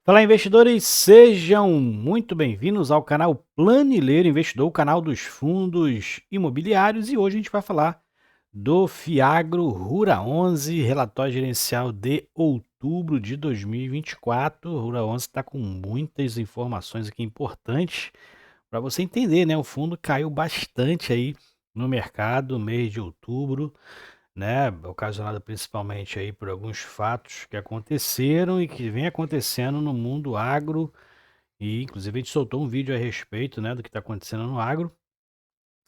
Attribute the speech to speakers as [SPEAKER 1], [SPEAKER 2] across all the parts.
[SPEAKER 1] Fala, investidores, sejam muito bem-vindos ao canal Planileiro Investidor, o canal dos fundos imobiliários, e hoje a gente vai falar do Fiagro Rura 11, relatório gerencial de outubro de 2024. O Rura 11 está com muitas informações aqui importantes para você entender, né? O fundo caiu bastante aí no mercado no mês de outubro, né, ocasionada principalmente aí por alguns fatos que aconteceram e que vem acontecendo no mundo agro, e inclusive a gente soltou um vídeo a respeito, né, do que está acontecendo no agro,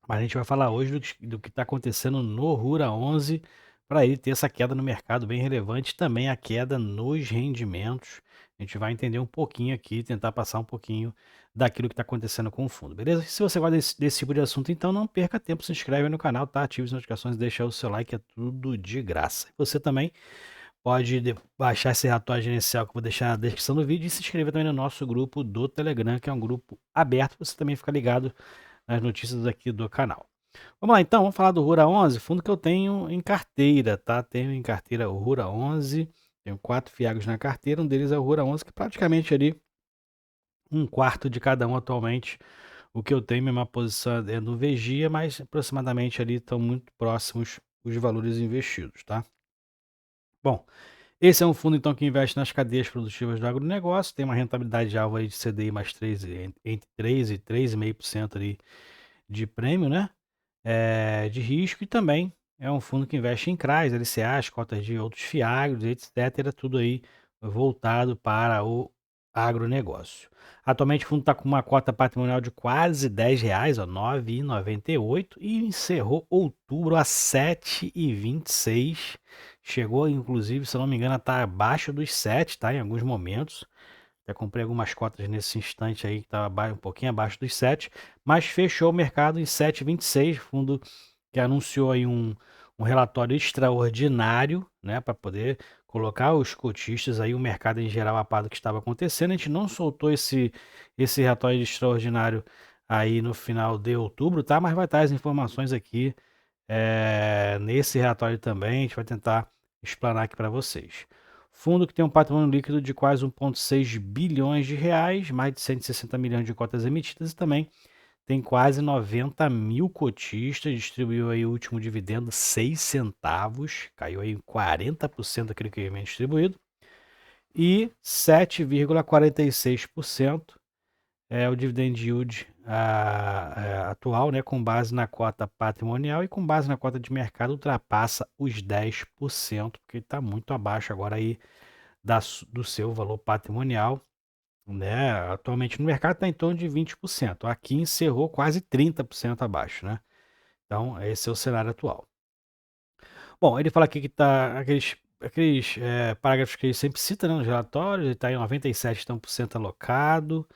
[SPEAKER 1] mas a gente vai falar hoje do que está acontecendo no Rura 11 para ele ter essa queda no mercado bem relevante, também a queda nos rendimentos. A gente vai entender um pouquinho aqui, tentar passar um pouquinho daquilo que está acontecendo com o fundo, beleza? Se você gosta desse tipo de assunto, então não perca tempo, se inscreve no canal, tá? Ative as notificações, deixa o seu like, é tudo de graça. Você também pode baixar esse relatório gerencial que eu vou deixar na descrição do vídeo e se inscrever também no nosso grupo do Telegram, que é um grupo aberto, você também fica ligado nas notícias aqui do canal. Vamos lá então, vamos falar do Rura 11, fundo que eu tenho em carteira, tá? Tenho em carteira o Rura 11, tenho 4 Fiagros na carteira, um deles é o Rura 11, que praticamente ali um quarto de cada um atualmente. O que eu tenho, mesma posição é do Vegia, mas aproximadamente ali estão muito próximos os valores investidos, tá? Bom, esse é um fundo então que investe nas cadeias produtivas do agronegócio, tem uma rentabilidade alvo aí de CDI mais 3, entre 3 e 3,5% ali de prêmio, né? De risco, e também é um fundo que investe em CRAs, LCAs, cotas de outros fiagros, etc. Tudo aí voltado para o agronegócio. Atualmente o fundo está com uma cota patrimonial de quase R$ 10, ó, 9,98, e encerrou outubro a 7,26. Chegou, inclusive, se eu não me engano, a estar abaixo dos 7, tá? Em alguns momentos. Já comprei algumas cotas nesse instante aí que estava um pouquinho abaixo dos 7, mas fechou o mercado em 7,26. Fundo que anunciou aí um relatório extraordinário, né, para poder colocar os cotistas aí, o mercado em geral, a par do que estava acontecendo. A gente não soltou esse relatório extraordinário aí no final de outubro, tá? Mas vai estar as informações aqui nesse relatório também. A gente vai tentar explanar aqui para vocês. Fundo que tem um patrimônio líquido de quase 1,6 bilhões de reais, mais de 160 milhões de cotas emitidas, e também tem quase 90 mil cotistas, distribuiu aí o último dividendo 6 centavos, caiu aí 40% daquele que vem distribuído, e 7,46% é o dividend yield atual, né, com base na cota patrimonial, e com base na cota de mercado ultrapassa os 10%, porque está muito abaixo agora aí do seu valor patrimonial, né? Atualmente no mercado está em torno de 20%. Aqui encerrou quase 30% abaixo, né? Então, esse é o cenário atual. Bom, ele fala aqui que está aqueles parágrafos que ele sempre cita, né, nos relatórios. Ele está em 97% alocado,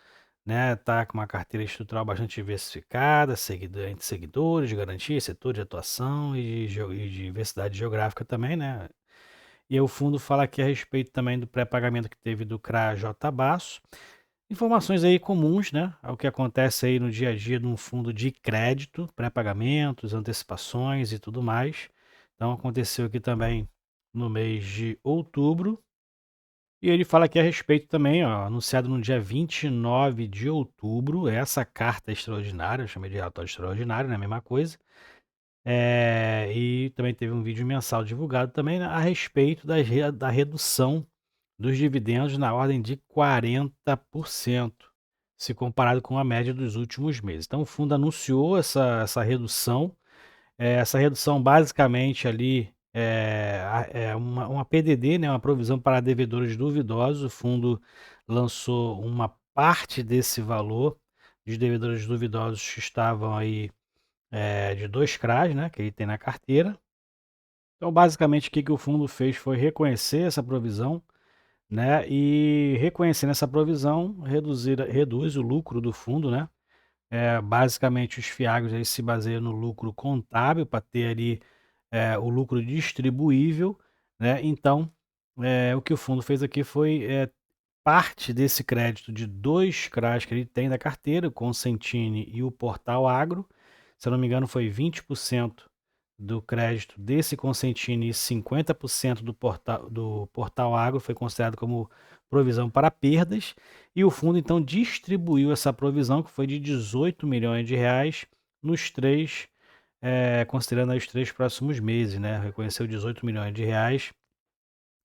[SPEAKER 1] né? Está com uma carteira estrutural bastante diversificada, entre seguidores, garantia, setor de atuação e diversidade geográfica também, né? E aí o fundo fala aqui a respeito também do pré-pagamento que teve do CRA J Basso. Informações aí comuns, né, ao que acontece aí no dia a dia de um fundo de crédito, pré-pagamentos, antecipações e tudo mais. Então aconteceu aqui também no mês de outubro. E ele fala aqui a respeito também, ó, anunciado no dia 29 de outubro, essa carta extraordinária, eu chamei de relatório extraordinário, né, a mesma coisa. E também teve um vídeo mensal divulgado também, né, a respeito da redução dos dividendos na ordem de 40%, se comparado com a média dos últimos meses. Então o fundo anunciou essa redução. Essa redução basicamente ali é uma PDD, né, uma provisão para devedores duvidosos. O fundo lançou uma parte desse valor de devedores duvidosos que estavam aí de 2 CRAs, né, que ele tem na carteira. Então basicamente o que o fundo fez foi reconhecer essa provisão, né, e reconhecendo essa provisão, reduz o lucro do fundo, né. Basicamente os fiagros aí se baseiam no lucro contábil para ter ali, o lucro distribuível, né. Então, o que o fundo fez aqui foi, parte desse crédito de 2 CRAs que ele tem na carteira, o Consentini e o Portal Agro, se eu não me engano foi 20% do crédito desse Consentini e 50% do Portal Agro foi considerado como provisão para perdas, e o fundo então distribuiu essa provisão, que foi de R$ 18 milhões, nos três, considerando aí os 3 próximos meses, né? Reconheceu R$ 18 milhões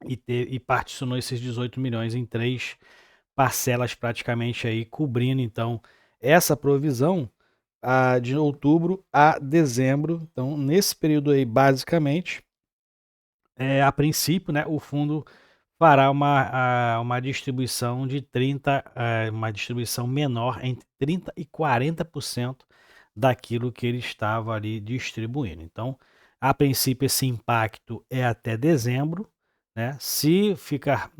[SPEAKER 1] e particionou esses 18 milhões em 3 parcelas praticamente aí, cobrindo então essa provisão de outubro a dezembro. Então, nesse período aí, basicamente, a princípio, né, o fundo fará uma distribuição de 30, uma distribuição menor entre 30% e 40% daquilo que ele estava ali distribuindo. Então, a princípio, esse impacto é até dezembro, né? Se ficar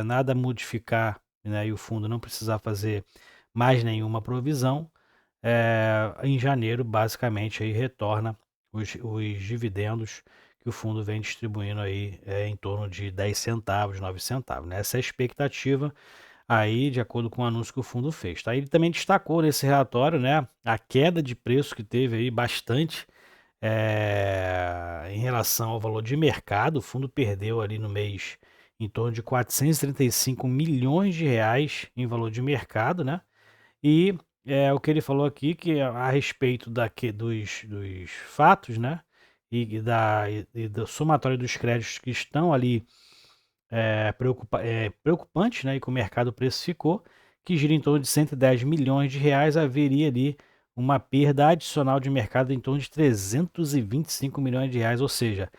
[SPEAKER 1] nada modificar, né, e o fundo não precisar fazer mais nenhuma provisão, em janeiro, basicamente, aí retorna os dividendos que o fundo vem distribuindo aí em torno de 10 centavos, 9 centavos, né? Essa é a expectativa aí, de acordo com o anúncio que o fundo fez, tá? Ele também destacou nesse relatório, né, a queda de preço que teve aí bastante em relação ao valor de mercado. O fundo perdeu ali no mês em torno de 435 milhões de reais em valor de mercado, né? E o que ele falou aqui, que a respeito dos fatos, né, e do somatório dos créditos que estão ali preocupantes, né, e que o mercado precificou, que gira em torno de 110 milhões de reais, haveria ali uma perda adicional de mercado em torno de 325 milhões de reais, ou seja,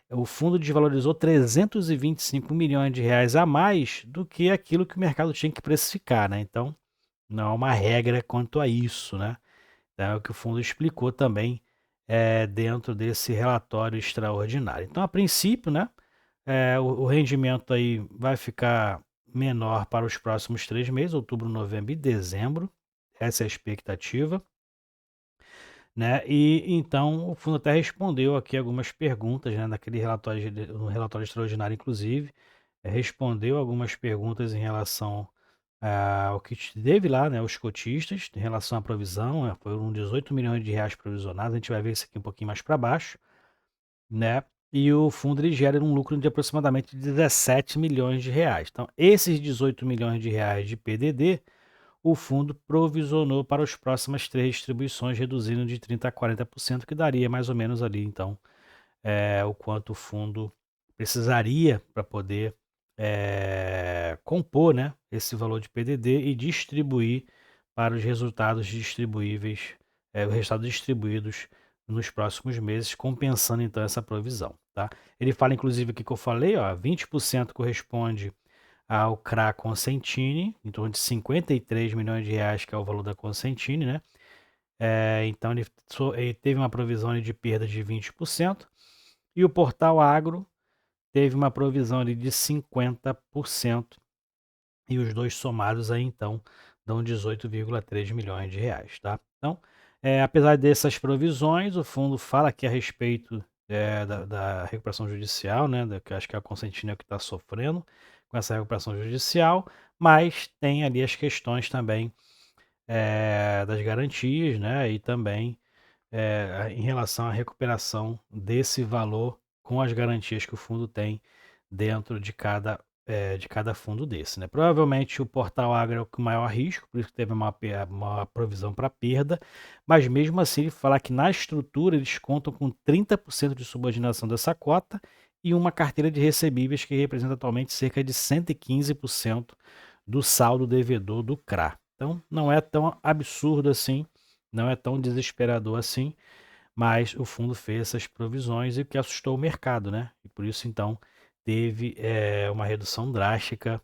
[SPEAKER 1] o fundo desvalorizou 325 milhões de reais a mais do que aquilo que o mercado tinha que precificar, né? Então, não há uma regra quanto a isso, né? Então, é o que o fundo explicou também dentro desse relatório extraordinário. Então, a princípio, né, o rendimento aí vai ficar menor para os próximos 3 meses, outubro, novembro e dezembro. Essa é a expectativa, né? E então o fundo até respondeu aqui algumas perguntas, né, naquele relatório, no relatório extraordinário, inclusive, respondeu algumas perguntas em relação o que teve lá, né, os cotistas, em relação à provisão, foram 18 milhões de reais provisionados. A gente vai ver isso aqui um pouquinho mais para baixo, né? E o fundo ele gera um lucro de aproximadamente 17 milhões de reais. Então, esses 18 milhões de reais de PDD, o fundo provisionou para as próximas 3 distribuições, reduzindo de 30% a 40%, que daria mais ou menos ali, então, o quanto o fundo precisaria para poder compor, né, esse valor de PDD e distribuir para os resultados distribuíveis, os resultados distribuídos nos próximos meses, compensando então essa provisão, tá? Ele fala, inclusive, aqui que eu falei, ó, 20% corresponde ao CRA Consentini, em torno de 53 milhões de reais, que é o valor da Consentini, né? Então ele teve uma provisão ali de perda de 20%, e o Portal Agro teve uma provisão ali de 50%, e os dois somados aí então dão 18,3 milhões de reais, tá? Então, apesar dessas provisões, o fundo fala aqui a respeito da recuperação judicial, né? Que acho que é a Consentina que está sofrendo com essa recuperação judicial, mas tem ali as questões também das garantias, né? E também em relação à recuperação desse valor com as garantias que o fundo tem dentro de cada fundo desse, né? Provavelmente o Portal Agro é o com maior risco, por isso que teve uma provisão para perda, mas mesmo assim ele fala que na estrutura eles contam com 30% de subordinação dessa cota e uma carteira de recebíveis que representa atualmente cerca de 115% do saldo devedor do CRA. Então não é tão absurdo assim, não é tão desesperador assim, mas o fundo fez essas provisões, e o que assustou o mercado, né? E por isso então teve uma redução drástica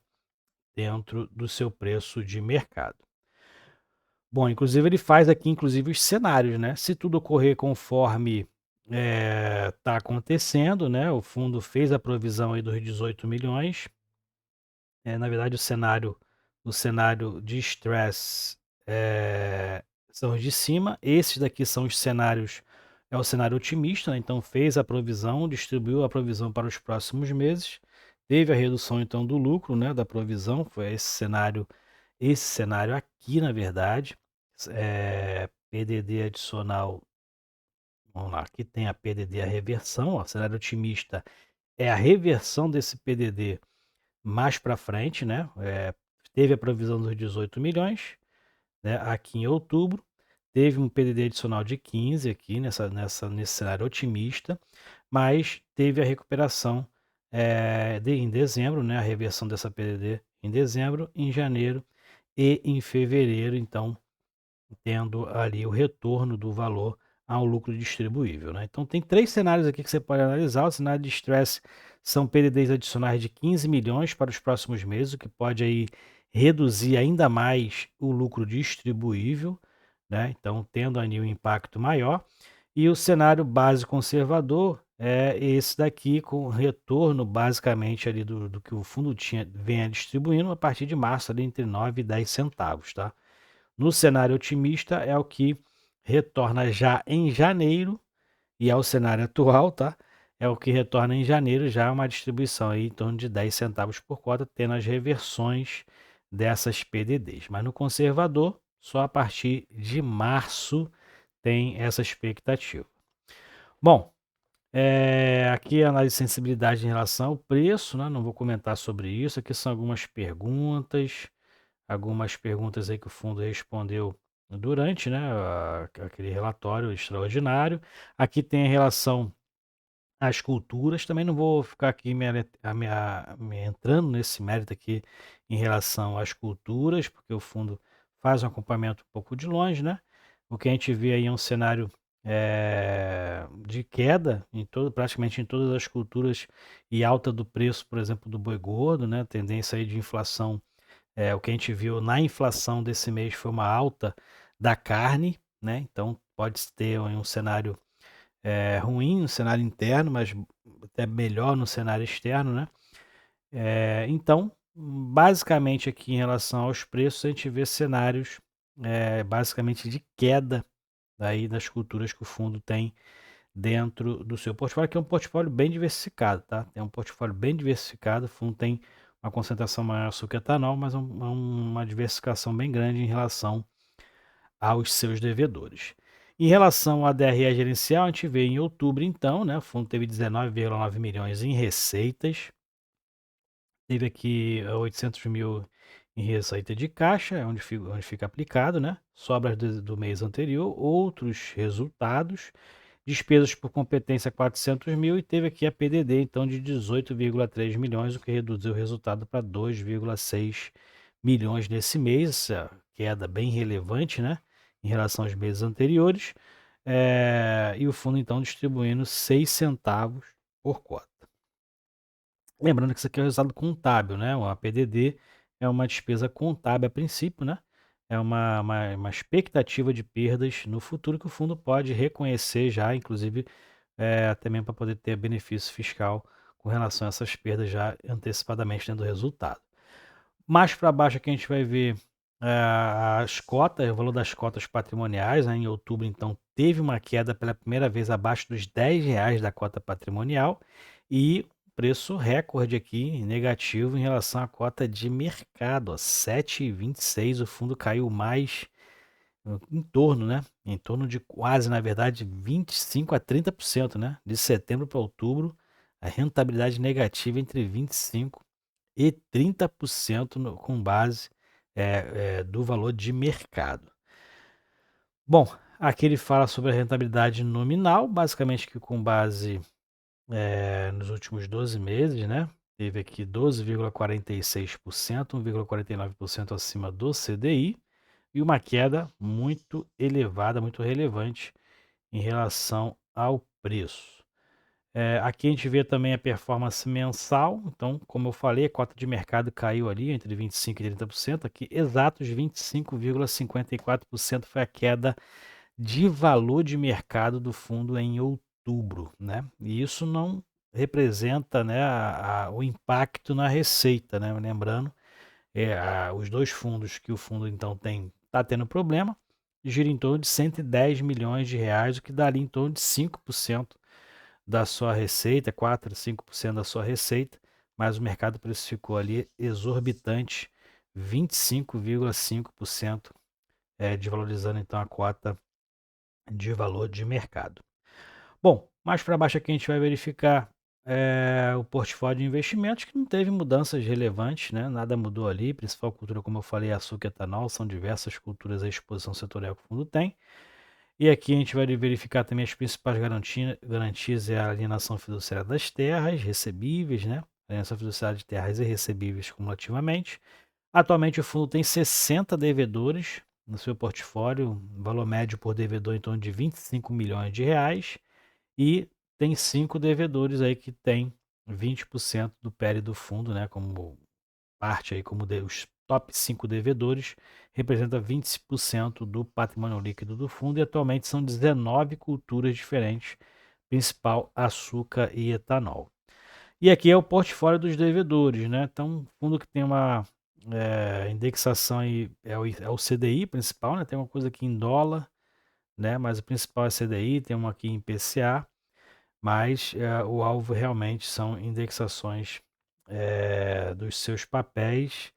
[SPEAKER 1] dentro do seu preço de mercado. Bom, inclusive ele faz aqui inclusive os cenários, né? Se tudo ocorrer conforme está acontecendo, né? O fundo fez a provisão aí dos 18 milhões. Na verdade, o cenário de stress são os de cima. Esses daqui são os cenários, é o cenário otimista, né? Então fez a provisão, distribuiu a provisão para os próximos meses, teve a redução então do lucro, né, da provisão, foi esse cenário aqui, na verdade, PDD adicional Vamos lá, aqui tem a PDD, a reversão, ó, cenário otimista é a reversão desse PDD mais para frente, né? Teve a provisão dos 18 milhões, né? Aqui em outubro, teve um PDD adicional de 15 aqui nesse cenário otimista, mas teve a recuperação em dezembro, né? A reversão dessa PDD em dezembro, em janeiro e em fevereiro, então tendo ali o retorno do valor ao lucro distribuível, né? Então tem 3 cenários aqui que você pode analisar. O cenário de stress são PDDs adicionais de 15 milhões para os próximos meses, o que pode aí reduzir ainda mais o lucro distribuível, né? Então tendo ali um impacto maior. E o cenário base conservador é esse daqui, com retorno basicamente ali do que o fundo vem distribuindo a partir de março, ali entre 9 e 10 centavos, tá? No cenário otimista é o que retorna já em janeiro, e é o cenário atual, tá? É o que retorna em janeiro já uma distribuição aí em torno de 10 centavos por cota, tendo as reversões dessas PDDs. Mas no conservador, só a partir de março tem essa expectativa. Bom, aqui a análise de sensibilidade em relação ao preço, né? Não vou comentar sobre isso. Aqui são algumas perguntas aí que o fundo respondeu durante, né, aquele relatório extraordinário. Aqui tem a relação às culturas, também não vou ficar aqui me entrando nesse mérito aqui em relação às culturas, porque o fundo faz um acompanhamento um pouco de longe, né? O que a gente vê aí é um cenário de queda praticamente em todas as culturas e alta do preço, por exemplo, do boi gordo, né? Tendência aí de inflação, o que a gente viu na inflação desse mês foi uma alta da carne, né? Então pode ter um cenário ruim no cenário interno, mas até melhor no cenário externo, né? Então, basicamente aqui em relação aos preços, a gente vê cenários basicamente de queda aí das culturas que o fundo tem dentro do seu portfólio, que é um portfólio bem diversificado, tá? É um portfólio bem diversificado, o fundo tem uma concentração maior de açúcar e etanol, mas uma diversificação bem grande em relação aos seus devedores. Em relação à DRE gerencial, a gente vê em outubro, então, né? O fundo teve 19,9 milhões em receitas, teve aqui 800 mil em receita de caixa, onde fica aplicado, né? Sobras do mês anterior, outros resultados, despesas por competência 400 mil e teve aqui a PDD, então, de 18,3 milhões, o que reduziu o resultado para 2,6 milhões nesse mês, essa queda bem relevante, né, em relação aos meses anteriores, e o fundo, então, distribuindo 6 centavos por cota. Lembrando que isso aqui é o resultado contábil, né? A PDD é uma despesa contábil a princípio, né? É uma expectativa de perdas no futuro que o fundo pode reconhecer já, inclusive, até mesmo para poder ter benefício fiscal com relação a essas perdas já antecipadamente dentro do resultado. Mais para baixo aqui a gente vai ver as cotas, o valor das cotas patrimoniais, né? Em outubro, então, teve uma queda pela primeira vez abaixo dos R$ 10 da cota patrimonial e preço recorde aqui negativo em relação à cota de mercado, ó, 7,26. O fundo caiu mais em torno, né? Em torno de quase, na verdade, 25 a 30%, né? De setembro para outubro, a rentabilidade negativa entre 25 e 30% com base do valor de mercado. Bom, aqui ele fala sobre a rentabilidade nominal, basicamente que com base nos últimos 12 meses, né? Teve aqui 12,46%, 1,49% acima do CDI e uma queda muito elevada, muito relevante em relação ao preço. Aqui a gente vê também a performance mensal. Então, como eu falei, a cota de mercado caiu ali entre 25% e 30%. Aqui, exatos 25,54% foi a queda de valor de mercado do fundo em outubro, né? E isso não representa, né, o impacto na receita, né? Lembrando, os dois fundos que o fundo então está tendo problema, gira em torno de 110 milhões de reais, o que dá ali em torno de 5% da sua receita, 4 a 5% da sua receita, mas o mercado precificou ali exorbitante, 25,5%, desvalorizando então a cota de valor de mercado. Bom, mais para baixo aqui a gente vai verificar o portfólio de investimentos, que não teve mudanças relevantes, né? Nada mudou ali. Principal cultura, como eu falei, açúcar e etanol, são diversas culturas a exposição setorial que o fundo tem. E aqui a gente vai verificar também as principais garantias é a alienação fiduciária das terras recebíveis, né? Alienação fiduciária de terras e recebíveis cumulativamente. Atualmente o fundo tem 60 devedores no seu portfólio, valor médio por devedor em torno de 25 milhões de reais, e tem 5 devedores aí que tem 20% do PL do fundo, né, como parte aí, como os top 5 devedores, representa 20% do patrimônio líquido do fundo, e atualmente são 19 culturas diferentes, principal açúcar e etanol. E aqui é o portfólio dos devedores, né? Então, fundo que tem uma indexação aí é o CDI principal, né? Tem uma coisa aqui em dólar, né? Mas o principal é CDI, tem uma aqui em PCA, mas o alvo realmente são indexações dos seus papéis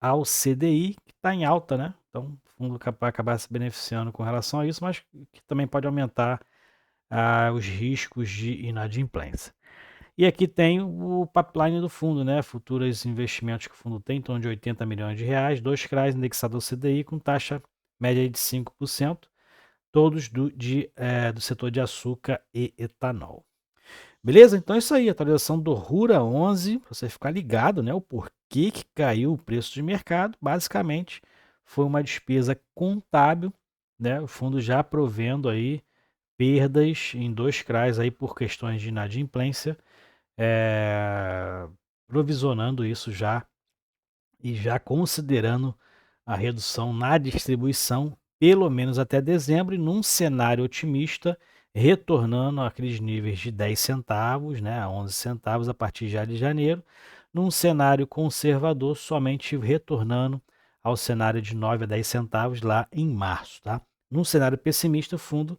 [SPEAKER 1] ao CDI, que está em alta, né? Então, o fundo vai acabar se beneficiando com relação a isso, mas que também pode aumentar os riscos de inadimplência. E aqui tem o pipeline do fundo, né? Futuros investimentos que o fundo tem, em torno de 80 milhões de reais, 2 CRAs indexado ao CDI com taxa média de 5%, todos do setor de açúcar e etanol. Beleza? Então é isso aí, atualização do Rura 11, para você ficar ligado, né? O porquê que caiu o preço de mercado. Basicamente, foi uma despesa contábil, né? O fundo já provendo aí perdas em 2 CRAs aí por questões de inadimplência, eh, provisionando isso já e já considerando a redução na distribuição, pelo menos até dezembro, e num cenário otimista, retornando àqueles níveis de 10 centavos, né, a 11 centavos a partir já de janeiro, num cenário conservador, somente retornando ao cenário de 9 a 10 centavos lá em março. Tá? Num cenário pessimista, o fundo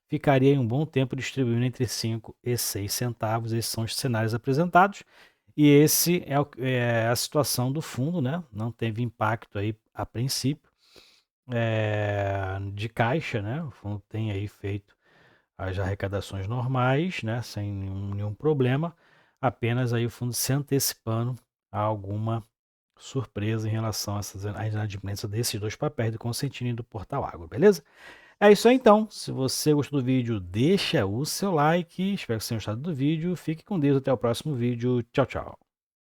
[SPEAKER 1] ficaria em um bom tempo distribuindo entre 5 e 6 centavos. Esses são os cenários apresentados. E esse é a situação do fundo, né? Não teve impacto aí a princípio de caixa, né? O fundo tem aí feito as arrecadações normais, né? Sem nenhum problema. Apenas aí o fundo se antecipando a alguma surpresa em relação a essas inadimplências desses 2 papéis do Consentino e do Portal Agro, beleza? É isso aí então. Se você gostou do vídeo, deixa o seu like. Espero que você tenha gostado do vídeo. Fique com Deus. Até o próximo vídeo. Tchau, tchau.